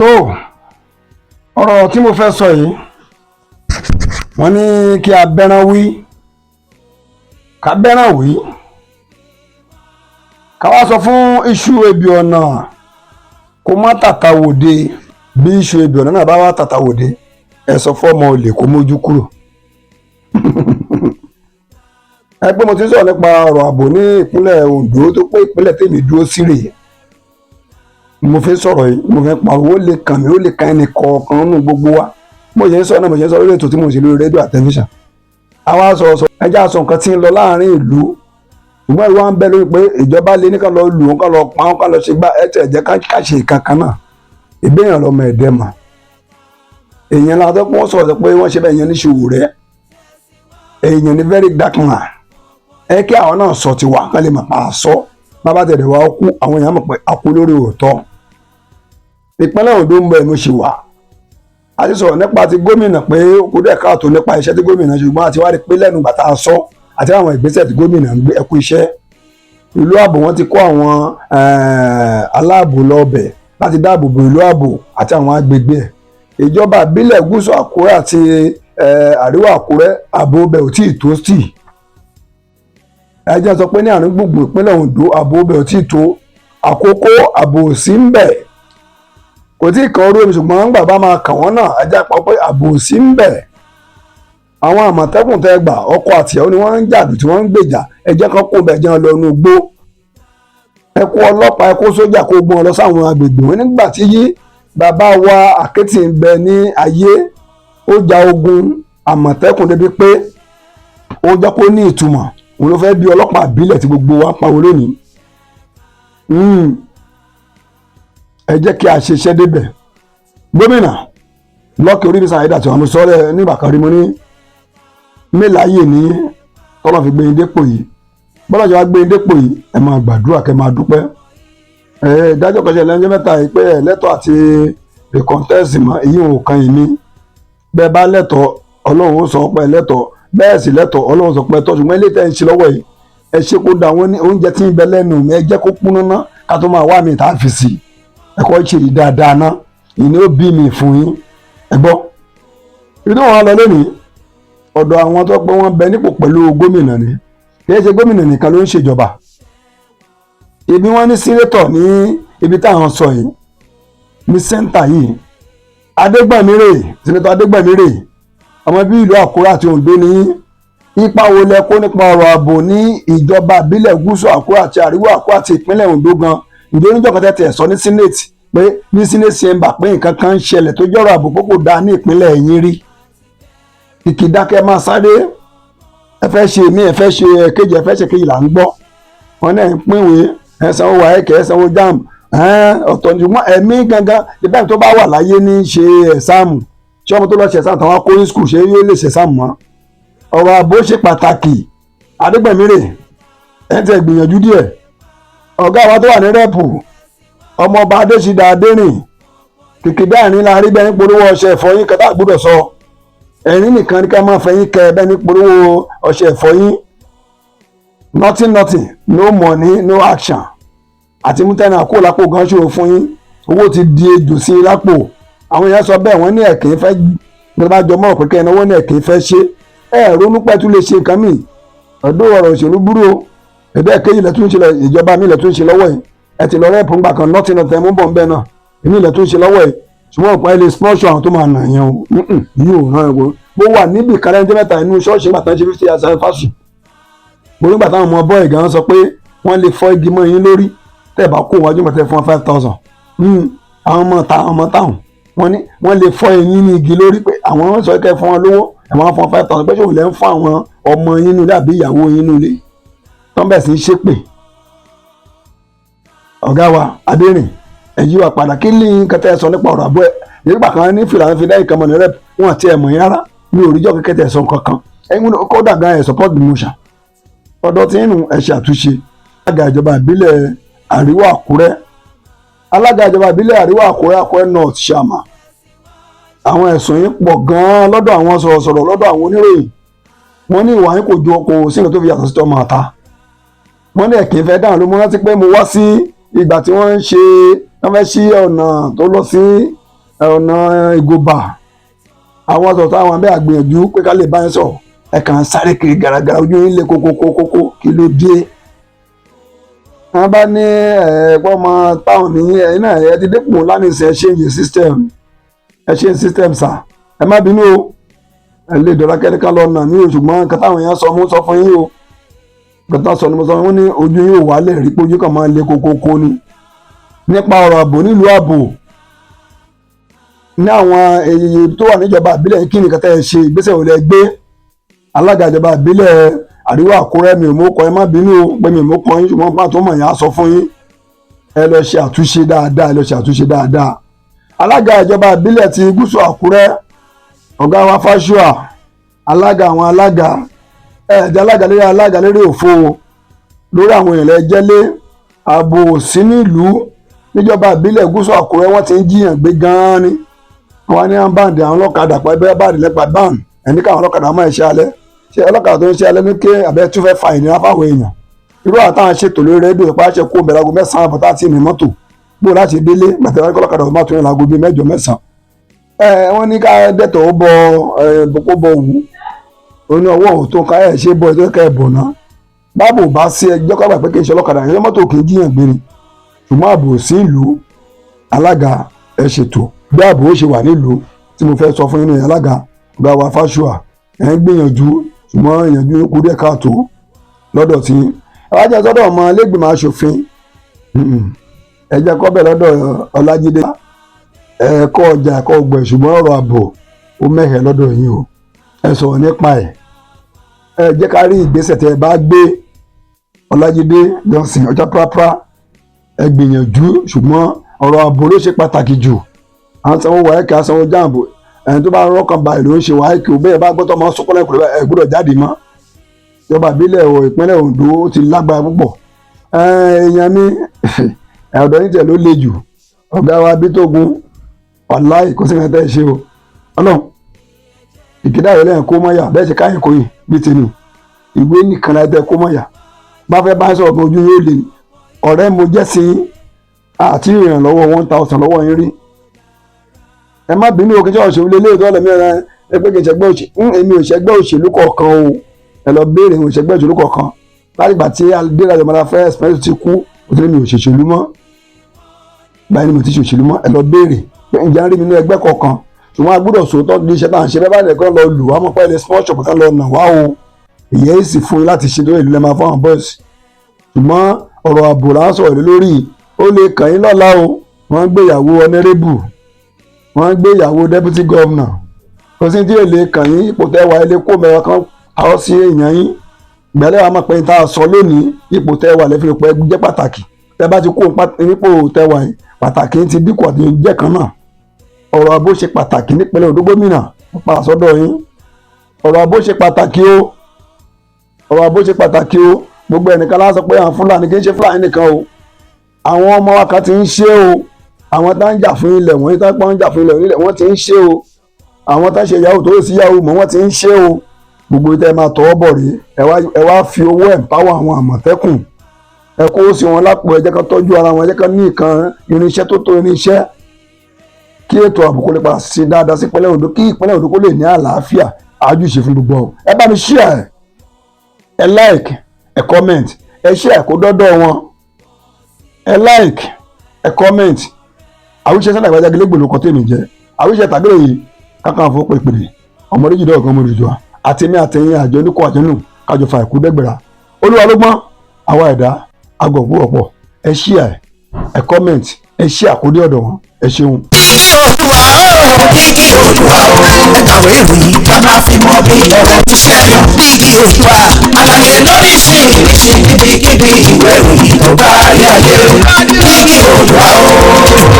tó ọ̀rọ̀ tí mo fẹ́ sọ yìí wọ́n ní kí a bẹ́ràn wí ká bẹ́ràn wí ká wá sọ fún iṣu ebi ọ̀nà kó má tàtà wòde bí iṣu ebi ọ̀nà náà bá wá tàtà wòde ẹ sọ fọ́mọ olè kó mójú kúrò. ẹ pé mo ti sọ̀rọ̀ nípa ọ̀rọ̀ ààbò ní ìpínlẹ̀ Ondo tó pé ìpínlẹ̀ tèmi dúró sí rèé mo fẹ́ sọ̀rọ̀ yìí mo fẹ́ pariwo ó lè kàn mí ó lè kan ẹnì kọ̀ọ̀kan nínú gbogbo wa mo ṣe ń sọ náà mo ṣe ń sọ lórí ètò tí mo ṣe lórí rédíò àti tẹlifíṣàn àwa sọ̀rọ̀ ẹjẹ́ àsọ nǹkan tí ń lọ láàrin ìlú ṣùgbọ́n ìwà ń bẹ lórí pé ìjọba lé ní ká lọ lù wọn ká lọ pa wọn ká lọ ṣe gbá ẹ̀tẹ̀ ẹ̀jẹ̀ ká ṣe ìkankan náà ìbéèyàn lọmọ ẹ̀dẹ́ mà èèyàn la tó pọ́n sọ̀rọ̀ pé wọ́n ṣe bẹ́ẹ̀ yẹn ní ṣòwò rẹ̀ èèyàn ní very dark man ẹ kí àwọn náà sọ ti wà kán lè mà pa àṣọ bàbá tẹ̀lé wa kú àwọn èèyàn mọ̀ pé a kú lórí òótọ́ ìpínlẹ̀ Ondo ń bẹ mo ṣe wà a ti sọ̀rọ̀ nípa ti gómìnà pé kó dẹ̀ káàtó nípa iṣẹ́ tí gómìnà ṣùgbọ́n àti wá rí pé lẹ́nu bàtà sọ àti àwọn ìgbésẹ̀ tí gómìnà ń gbé ẹkú iṣẹ́ ìlú ààbò wọn ti kó àwọn aláàbò lọ́bẹ̀ láti dáàbò bo ìlú ààbò àti àwọn agbègbè ẹ̀ ìjọba ìbílẹ̀ gúúsù Àkúrẹ́ àti àríwá Àkúrẹ́ ààbò bẹ̀ ò tí ì tó sí ẹjẹ́ sọ pé ní àárín gbùngbùn ìpínlẹ̀ Ondo ààbò bẹ̀ ò tí ì tó Àkókó ààbò sí ń bẹ̀ kò tí ì kan orí omi ṣùgbọ́n gbà bá máa kàn wọ́n náà ẹjẹ́ àpapọ̀ pé ààbò sí ń bẹ̀ àwọn àmọ̀tẹ́kùn tẹ́ gbà ọkọ àtìyàwó ni wọ́n ń jàdù tí wọ́n ń gbèjà ẹjẹ́ kan kó bẹ̀ jẹun lọ inú igbó ẹ kó ọlọ́pàá ẹ kó sójà kó gbọ́n lọ sáwọn agbègbè wọn nígbà tí yí bàbá wa Àkẹ́tì ń bẹ ní ayé ó ja ogun àmọ̀tẹ́kùn débi pé ó jẹ́ kó ní ìtumọ̀ òun ló fẹ́ bí ọlọ́pàá ìbílẹ̀ tí gbogbo wa pa wọlé ní ẹ jẹ́ kí a ṣe iṣẹ́ débẹ̀ gómìnà Lucky Orímisan Ayédàtiwa mo sọ rẹ̀ nígbà kan rí mo ní mélàáyè ní tọ́lọ́ fi gbé yín dépò yìí bọ́lá ṣe wá gbé yín dépò yìí ẹ máa gbàdúrà kẹ́ máa dúpẹ́ ìdájọ́ kan ṣe lẹ́yìn mẹ́ta yìí pé ẹ̀lẹ́tọ̀ àti recontest mọ́ èyí ò kan yìí ní bẹ́ẹ̀ bá lẹ́tọ̀ Ọlọ́run ó sọ pé ẹlẹ́tọ̀ bẹ́ẹ̀ sì lẹ́tọ̀ Ọlọ́run sọ pé ẹtọ́ ṣùgbọ́n ilé tẹ́ ń ṣe lọ́wọ́ yìí ẹ ṣe kó da àwọn oúnjẹ tí ń bẹ lẹ́nu mi ẹ jẹ́ kó kúnná ná ká tó máa wá mi tá a fi sí ẹ̀kọ́ ìṣèlú dáadáa ná ìní ó bí mi fún yín ẹ gbọ́ ìdí wọn lọ lónìí ọ̀dọ̀ àwọn tó pé wọ́n bẹ nípò pẹ̀lú gómìnà ni kì í ṣe gómìnà nìkan ló ń ṣèjọba ibi wọ́n ní sínétọ̀ ní ibi táwọn sọ yìí ní sẹ́ńtà yìí Adégbàmírè sínétọ̀ Adégbàmírè ọmọ bí ìlú Àkúrẹ́ àti Oǹdó ní ipa wo lẹ kó nípa ọ̀rọ̀ ààbò ní ìjọba ìbílẹ̀ gúúsù Àkúrẹ́ àti àríwá Àkúrẹ́ àti ìpínlẹ̀ Oǹdó gan ìdí oníjọba tẹ̀ sọ ní senate pé ní senate chamber pé nǹkan kan ń ṣẹlẹ̀ tó jọ̀rọ̀ ààbò kókò dá ní ìpínlẹ̀ yín rí kìkìdákẹ́ máa sáré ẹ fẹ́ ṣe mí ẹ fẹ́ ṣe kejì ẹ fẹ́ ṣe kejì là ń gbọ́ wọn náà ń pínwé ẹ sanwó wáyékẹ́ ẹ sanwó JAMB ọ̀tọ̀ ṣùgbọ́n ẹ̀mí gangan ìbáyìí tó bá wà láyé ní ṣe ẹ̀sáàmù ṣé ọmọ tó lọ ṣe ẹ̀sáàmù táwọn akóyún skul ṣé yóò lè ṣe ẹ̀sáàmù mọ́ ọ̀rọ̀ ààbò ṣe pàtàkì Adégbàmírè ẹ̀ ń tẹ̀ gbìyànjú díẹ̀ ọ̀gá wa tó wà ní rẹ́pù ọmọọba Adéṣídà Adérìn kìkìdá ẹ̀rín la rí bẹ́ẹ̀ ní polówó ọṣẹ ìfọyín kẹta gbọ́dọ̀ sọ ẹ̀rín nìkan ní ká máa fẹ̀yìn kẹ bẹ́ẹ̀ ní polówó ọṣẹ ìfọyín nothing no money no action àti mútẹ́nà kó lápò gan ṣòro fún yín owó ti di ejò sí i lápò àwọn èèyàn sọ bẹ́ẹ̀ wọ́n ní ẹ̀kẹ́ fẹ́ gbọ́dọ̀ jọ mọ́ pé kẹ́ ẹ̀náwó ní ẹ̀kẹ́ fẹ́ ṣe ronú pẹ́tù lè ṣe nǹkan míì ọ̀dọ́ ọ̀rọ̀ òṣèlú búrò ẹ̀bẹ́ kéjì lẹ́tún ṣe ìjọba mi lẹ́tún ṣe lọ́wọ́ yìí ẹ ti lọ rẹ́pù ńgbà kan nothing mú bọ̀ ń bẹ́ẹ̀ náà èmi lẹ́tún ṣe lọ́wọ́ yìí ṣùgbọ́n ọ̀pá ilé sponsor àwọn tó máa nà yẹn o yóò ràn ẹ̀ wò mo wà níbi kàlẹ́ńdé mẹ́ta inú ṣọ́ọ̀ṣì nígbà tán ṣe 50 years anniversary mo nígbà táwọn ọmọ bọ́ọ̀ ìgbà wọn sọ pé wọ́n lè fọ́ igi mọ́ yín lórí tẹ́ ẹ̀ bá kó wájú mọ́tẹ́ fún 5,000 àwọn ọmọ táwọn wọ́n lè fọ́ eyín ní igi lórí pé àwọn sọ kẹ́ fún wọn lówó àwọn fún 5,000 pé ṣòwò lẹ́ ń fún àwọn ọmọ yín nílé àbí ìyàwó yín nílé tán bẹ̀ sí ṣépè ọ̀gá wa Adérìn ẹ̀yí wa padà kí ní nǹkan tẹ́ ẹ sọ nípa ọ̀rọ̀ àbọ̀ ẹ̀ nígbà kan ní fìlà fi lẹ́yìn kan mọ̀ ní rep wọn àti ẹ̀mọ̀ yín rárá ní oríjọ́ kékeré tẹ́ ẹ sọ nǹkan kan ẹ̀yin kó dàgbà ẹ̀ support the motion ọ̀dọ̀ tí nínú ẹ̀ ṣe àtúnṣe alága ìjọba ìbílẹ̀ àríwá Àkúrẹ́ alága ìjọba ìbílẹ̀ àríwá Àkúrẹ́ North Shama àwọn ẹ̀sùn yìí pọ̀ gan-an lọ́dọ̀ àwọn sọ̀rọ̀sọ̀rọ̀ lọ́dọ̀ àwọn oníròyìn wọ́n ní ìwà yín kò ju ọkọ̀ sínú tó fi yàtọ̀ sí tọ́mọ àta wọ́n ní ẹ̀kí fẹ́ dáhùn ló mú rántí pé mo wá sí ìgbà tí wọ́n fẹ́ ṣí ọ̀nà tó lọ sí ọ̀nà ìgòbà àwọn sọ̀tọ̀ àwọn abẹ́ àgbìyànjú pé ká lè bá yín sọ̀rọ̀ ẹ kàn ń sáré kiri gàràgàrà ojú yín lé kókókókókó kí ló dé. wọ́n bá ní ẹ̀ẹ́pọ̀ ọmọ táwọn ní ẹ̀yin náà ẹ ti dépò lánìsẹ̀ ẹ change system sà ẹ má bínú o ẹ lè dọ̀rọ̀ kẹ́ríkà lọ nà mí o ṣùgbọ́n nǹkan táwọn èèyàn sọ mú sọ fún yín o nǹkan táwọn sọ ni mo sọ wọ́n ní ojú yín ò wálẹ̀ rí pé ojú kan máa ń lé kókókó ni nípa ọ̀rọ̀ ààbò nílùú ààbò ní àwọn èyí tó wà níjọba ìbílẹ̀ kí nìkan tẹ́ ẹ ṣe ìgbésẹ̀ wo lẹ gbé alága ìjọba ìbílẹ̀ àríwá àkúrẹ́ mi ò mú kọ ẹ má bínú o pé mi ò mú kọ yín ṣùgbọ́n bá tó mọ̀ yẹn á sọ fún yín ẹ lọ ṣe àtúnṣe dáadáa alága ìjọba ìbílẹ̀ ti gúúsù àkúrẹ́ ọ̀gá wa Fáṣùà alága àwọn alága ẹ̀ẹ́dẹ́ alága lérí òfo lórí àwọn èèyàn lẹ́jẹ́lé ààbò sí nílùú níjọba ìbílẹ̀ gúúsù àkúrẹ́ wọ́n ti ń jiyàn gbé gan-an ni wọ́n ní àǹbáǹdì àwọn ọlọ́kadà pẹ́ bá àdìlẹ́ pa báàn ẹni káwọn ọlọ́kadà máa ṣe alẹ́ ṣe ọlọ́kadà tó ń ṣe alẹ́ ní ké abẹ́ tún fẹ́ fa ìnira fáwọn èèyàn irú àtàwọn ṣètò lórí rédíò ìpá ṣe kó bẹ̀rẹ̀ aago 9 àbọ̀ táàtì ní mọ́tò gbó láti délé gbàtẹ́ ọlọ́kadà ọba tó yẹn láago bíi 8 9. wọ́n ní ká dẹ́tọ̀ ó bọ òwú ó ní ọwọ́ òtún ká ẹ̀ ṣe bọ ẹ̀ tó kẹ́ ẹ̀ bọ̀ ná báàbò bá sí ẹjọ́ kábà pé kí n ṣe ọlọ́kadà yẹn mọ́tò kì í jiyàn gbé ni ṣùgbọ́n ààbò sí ìlú alága ẹ̀ ṣètò bí ààbò ó ṣe wà nílùú tí mo fẹ́ sọ fún yín ní alága ọ̀gá wa Fáṣùà ẹ̀ ń gbìyànjú ṣùgbọ́n ìyànjú kú díẹ̀ káàtó lọ́dọ̀ tí ẹwájú sọ́dọ̀ ọmọ lẹ́gbìmọ̀ aṣòfin ẹ jẹ́ kó bẹ̀ lọ́dọ̀ Ọlájídé ẹ̀kọ́ ọjà ẹ̀kọ́ ọgbẹ̀ ṣùgbọ́n ọ̀rọ̀ ààbò ó mẹ́hẹ̀ lọ́dọ̀ yín o ẹ sọ̀rọ̀ nípa ẹ̀ ẹ jẹ́ ká rí ìgbésẹ̀ tẹ́ ẹ bá gbé Ọlájídé Johnson ọjà pàápàá ẹ gbìyànjú ṣùgbọ́n ọ̀rọ̀ ààbò ló ṣe pàtàkì jù à ń sanwó wáyẹ̀kì à ń sanwó jáàbò ẹni tó bá rọ́kàn ba ìlú ń ṣe wáyẹ̀kì bẹ́ẹ̀ bá gbọ́tọ̀ máa sọ́kọ́ lẹ́kùn ẹ̀ gbọ́dọ̀ jáde mọ́ ìjọba ìbílẹ̀ ìpínlẹ̀ Ondo ó ti lágbára púpọ̀ èèyàn mi ọ̀dọ́ yín tẹ̀ ló le jù ọ̀gá wa Bítógun wàláì kò sí nǹkan tẹ́ ẹ ṣe o ọlọ́run ìkédà rẹ̀ lẹ́yìn kó mọ́yà bẹ́ẹ̀ ṣe káyìn kò yìn bí tèmi ìwé nìkan láti tẹ́ kó mọ́yà bá fẹ́ bá ń sọ̀rọ̀ pé ojú yóò lè ọ̀rẹ́ mo jẹ́ sí àti ìrànlọ́wọ́ 1000 lọ́wọ́ yín rí ẹ má bínú òkè tí ọ̀ṣun lé lé ìtọ́lẹ̀ mìíràn ẹ pé kì í ṣẹgbẹ́ òṣèlú èmi ò ṣẹgbẹ́ òṣèlú kọ̀ọ̀kan o ẹ lọ béèrè ò ṣẹgbẹ́ òṣèlú kọ̀ọ̀kan láti ìgbà tí Adédájọ́ Mọ́lá fẹ́ ẹ̀sìpẹ́sì ti kú ó ti ní mi ò ṣèṣèlú mọ́ báyìí ni mo ti ṣòṣèlú mọ́ ẹ lọ béèrè pé ǹjẹ́ rí mi ní ẹgbẹ́ kọ̀ọ̀kan ṣùgbọ́n agbọ́dọ̀ sòótọ́ ní iṣẹ́ tá à ń ṣe bẹ́ẹ̀ bá nìkan lọ lù wá mọ́ pẹ́ ilé small shop kan lọ nà wá o ìyẹn èsì fún yín láti ṣe tó ìlú lẹ́ẹ̀ máa fún àwọn bọ́ọ̀sì ṣùgbọ́n ọ̀rọ̀ ààbò là ń sọ̀rọ̀ lórí ó lè kàn yín lọ́la o wọ́n ń gbéyàwó honorable wọ́n ń gbéyàwó deputy governor kò sí tí èlé kàn yín ipò tẹ́wà ilé kó mẹ́wàá kan àwọn sí èèyàn yín gbẹ̀lẹ́ wa máa pẹ́ tá a sọ lónìí ipò tẹ́wà lẹ́fẹ̀ẹ́ pẹ́ jẹ́ pàtàkì tẹ́ bá ti kó nípò tẹ́wà yìí pàtàkì ti dínkù àti jẹ́ kan náà ọ̀rọ̀ ààbò ṣe pàtàkì nípínlẹ̀ Ondo gómìnà pa àsọdọ̀ yín ọ̀rọ̀ ààbò ṣe pàtàkì o ọ̀rọ̀ ààbò ṣe pàtàkì o gbogbo ẹnìkan láti sọ pé àwọn Fúlàní kì í ṣe Fúlàní nìkan o àwọn ọmọ wa kan ti ń ṣe o àwọn tá ń jà fún ilẹ̀ wọ́n tá ń jà fún ilẹ̀ onílẹ̀ wọ́n ti ń ṣe o àwọn tá ń ṣe yahoo tó sí yahoo mọ́ wọ́n ti ń ṣe o gbogbo ìtẹ́ máa tọwọ́ bọ̀ rí ẹ wá fi owó empower àwọn Àmọ̀tẹ́kùn ẹ kó sí wọn lápò ẹ jẹ́ ká tọ́jú ara wọn ẹ jẹ́ ká ní nǹkan irinṣẹ́ tó tó irinṣẹ́ kí ètò ààbò kó lè padà sí dáadáa sí ìpínlẹ̀ Ondo kí ìpínlẹ̀ Ondo kó lè ní àlàáfíà àjùṣe fún gbogbo ẹ bá mi share ẹ like ẹ comment ẹ share kó dọ́dọ̀ wọn ẹ like ẹ comment àwíṣẹ́ sẹ́ńdà ìgbàjà gẹ́lẹ́gbẹ̀ ló kọ́ tèmi jẹ́ àwíṣẹ́ tàgẹ́rẹ́ yìí kákan fún pèpèrè ọmọdé jùlọ ọ̀kan ọmọdé jùlọ àtẹ̀mí àtẹ̀yìn àjọ oníkọ̀ àjọnù kájọ fa ìkú dẹ́gbẹ̀rà olúwa ló gbọ́n àwa ẹ̀dá agọ̀gbọ́ ọ̀pọ̀ ẹ share ẹ comment ẹ share àkódé ọ̀dọ̀ wọn ẹ ṣeun. Olúwa ó kíkì Olúwa ó ẹ̀kàwé ìròyìn bàbá fi mọ́ bí ọ̀rọ̀ iṣẹ́ kíkì Olúwa àlàyé lórí sí níbikíbi ìwé ìròyìn tó bá rí ayé kíkì Olúwa ó.